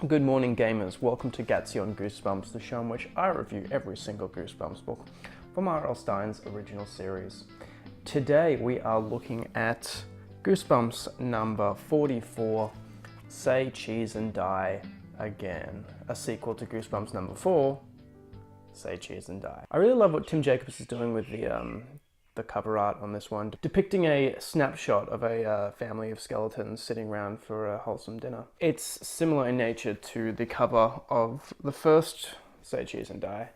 Good morning, gamers. Welcome to Gattsy on Goosebumps, the show in which I review every single Goosebumps book from R.L. Stine's original series. Today we are looking at Goosebumps number 44, Say Cheese and Die Again, a sequel to Goosebumps number 4, Say Cheese and Die. I really love what Tim Jacobs is doing with the cover art on this one, depicting a snapshot of a family of skeletons sitting around for a wholesome dinner. It's similar in nature to the cover of the first Say Cheese and Die,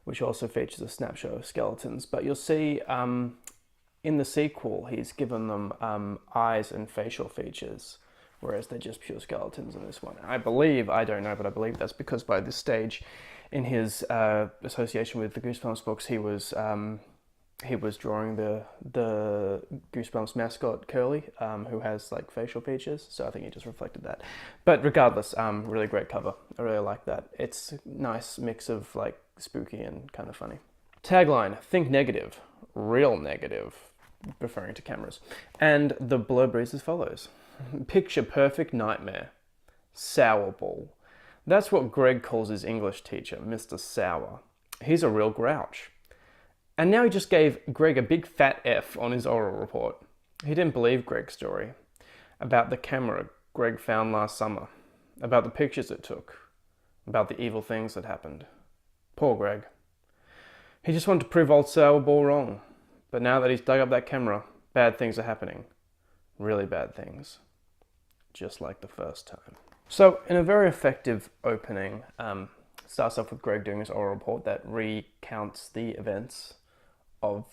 which also features a snapshot of skeletons, but you'll see in the sequel he's given them eyes and facial features, whereas they're just pure skeletons in this one. I don't know, but I believe that's because by this stage in his association with the Goosebumps books, he was drawing the Goosebumps mascot Curly, who has like facial features, so I think he just reflected that. But regardless, really great cover. I really like that. It's a nice mix of like spooky and kind of funny. Tagline: think negative, real negative, referring to cameras. And the blurb reads as follows: picture perfect nightmare, sour ball. That's what Greg calls his English teacher, Mr. Sour. He's a real grouch. And now he just gave Greg a big fat F on his oral report. He didn't believe Greg's story about the camera Greg found last summer, about the pictures it took, about the evil things that happened. Poor Greg. He just wanted to prove old Sourball wrong. But now that he's dug up that camera, bad things are happening. Really bad things. Just like the first time. So, in a very effective opening, starts off with Greg doing his oral report that recounts the events of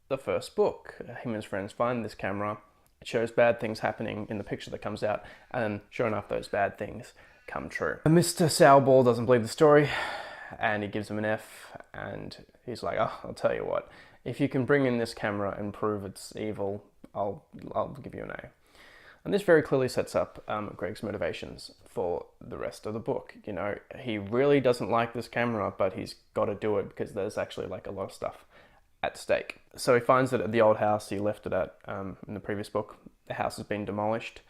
the first book. Him and his friends find this camera. It shows bad things happening in the picture that comes out, and sure enough, those bad things come true. Mr. Sourball doesn't believe the story, and he gives him an F, and he's like, oh, I'll tell you what, if you can bring in this camera and prove it's evil, I'll give you an A. And this very clearly sets up Greg's motivations for the rest of the book. You know, he really doesn't like this camera, but he's got to do it because there's actually like a lot of stuff at stake. So he finds that at the old house he left it at in the previous book, the house has been demolished.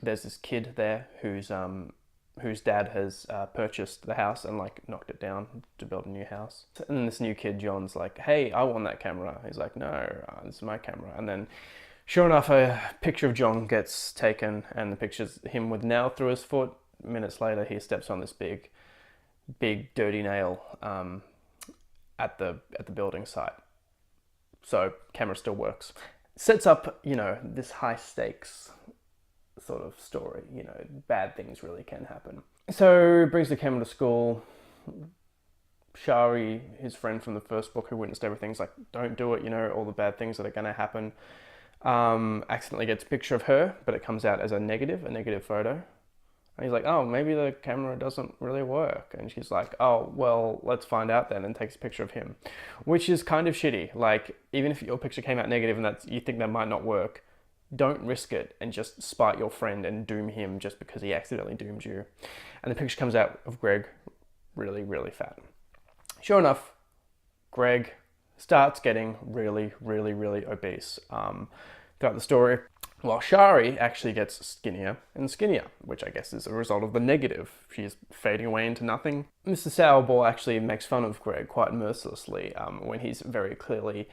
There's this kid there whose dad has purchased the house and like knocked it down to build a new house. And then this new kid, John's like, hey, I want that camera. He's like, no, this is my camera. And then sure enough, a picture of John gets taken, and the picture's him with a nail through his foot. Minutes later, he steps on this big dirty nail at the building site. So camera still works. Sets up, you know, this high stakes sort of story. You know, bad things really can happen. So brings the camera to school. Shari, his friend from the first book who witnessed everything, is like, don't do it. You know, all the bad things that are going to happen. Accidentally gets a picture of her, but it comes out as a negative photo. And he's like, oh, maybe the camera doesn't really work. And she's like, oh, well, let's find out then, and takes a picture of him. Which is kind of shitty. Like, even if your picture came out negative and you think that might not work, don't risk it and just spite your friend and doom him just because he accidentally doomed you. And the picture comes out of Greg really, really fat. Sure enough, Greg starts getting really, really, really obese throughout the story, while Shari actually gets skinnier and skinnier, which I guess is a result of the negative. She's fading away into nothing. Mr. Sourball actually makes fun of Greg quite mercilessly when he's very clearly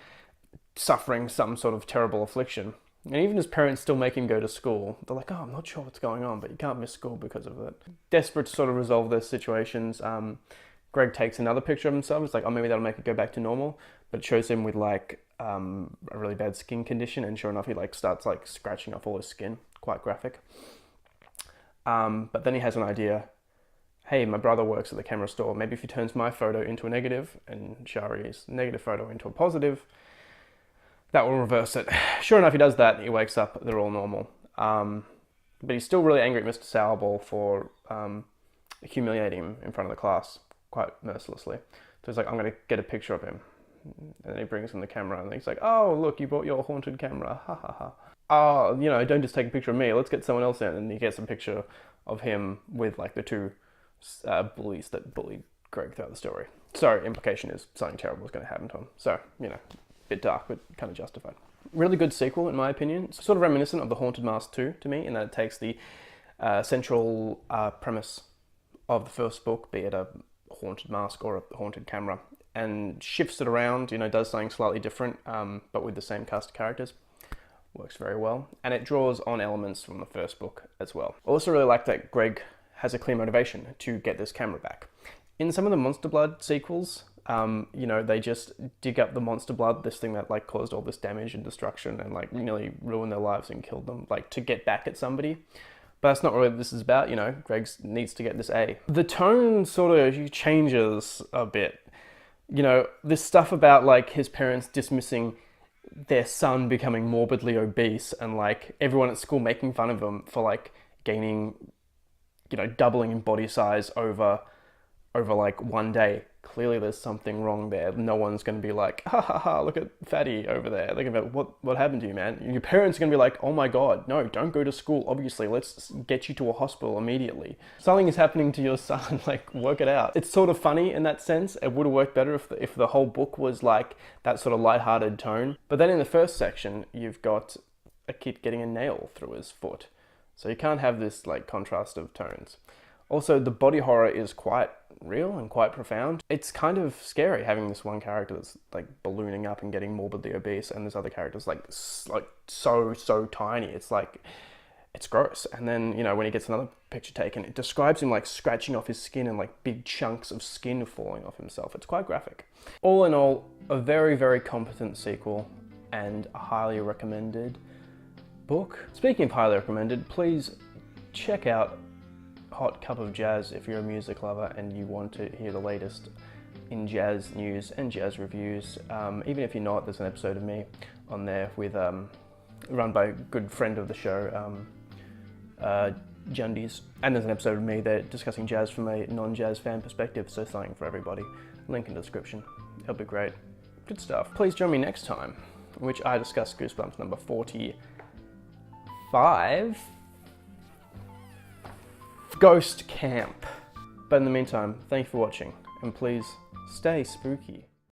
suffering some sort of terrible affliction. And even his parents still make him go to school. They're like, oh, I'm not sure what's going on, but you can't miss school because of it. Desperate to sort of resolve those situations, Greg takes another picture of himself. It's like, oh, maybe that'll make it go back to normal. But it shows him with like a really bad skin condition, and sure enough, he like starts like scratching off all his skin. Quite graphic. But then he has an idea. Hey, my brother works at the camera store. Maybe if he turns my photo into a negative and Shari's negative photo into a positive, that will reverse it. Sure enough, he does that. He wakes up. They're all normal. But he's still really angry at Mr. Sourball for humiliating him in front of the class quite mercilessly. So he's like, I'm going to get a picture of him. And then he brings him the camera, and he's like, oh, look, you brought your haunted camera. Ha ha ha. Oh, you know, don't just take a picture of me. Let's get someone else in. And he gets a picture of him with like the two bullies that bullied Greg throughout the story. So implication is something terrible is going to happen to him. So, you know, a bit dark, but kind of justified. Really good sequel, in my opinion. It's sort of reminiscent of The Haunted Mask 2 to me, in that it takes the central premise of the first book, be it a haunted mask or a haunted camera, and shifts it around, you know, does something slightly different, but with the same cast of characters. Works very well. And it draws on elements from the first book as well. I also really like that Greg has a clear motivation to get this camera back. In some of the Monster Blood sequels, you know, they just dig up the monster blood, this thing that like caused all this damage and destruction and like nearly ruined their lives and killed them, like to get back at somebody. But that's not really what this is about, you know, Greg needs to get this A. The tone sort of changes a bit. You know, this stuff about like his parents dismissing their son becoming morbidly obese and like everyone at school making fun of him for like gaining, you know, doubling in body size over like one day. Clearly there's something wrong there. No one's going to be like, ha ha ha, look at fatty over there. They're going to be like, what happened to you, man? Your parents are going to be like, oh my God, no, don't go to school. Obviously, let's get you to a hospital immediately. Something is happening to your son, like work it out. It's sort of funny in that sense. It would have worked better if the whole book was like that sort of lighthearted tone. But then in the first section, you've got a kid getting a nail through his foot. So you can't have this like contrast of tones. Also, the body horror is quite real and quite profound. It's kind of scary having this one character that's like ballooning up and getting morbidly obese, and this other character's like so tiny. It's like, it's gross. And then, you know, when he gets another picture taken, it describes him like scratching off his skin and like big chunks of skin falling off himself. It's quite graphic. All in all, a very, very competent sequel and a highly recommended book. Speaking of highly recommended, please check out Hot Cup of Jazz if you're a music lover and you want to hear the latest in jazz news and jazz reviews. Even if you're not, there's an episode of me on there with run by a good friend of the show, Jundies, and there's an episode of me there discussing jazz from a non-jazz fan perspective, so something for everybody. Link in the description. It'll be great. Good stuff. Please join me next time, in which I discuss Goosebumps number 45. Ghost Camp. But in the meantime, thank you for watching, and please stay spooky.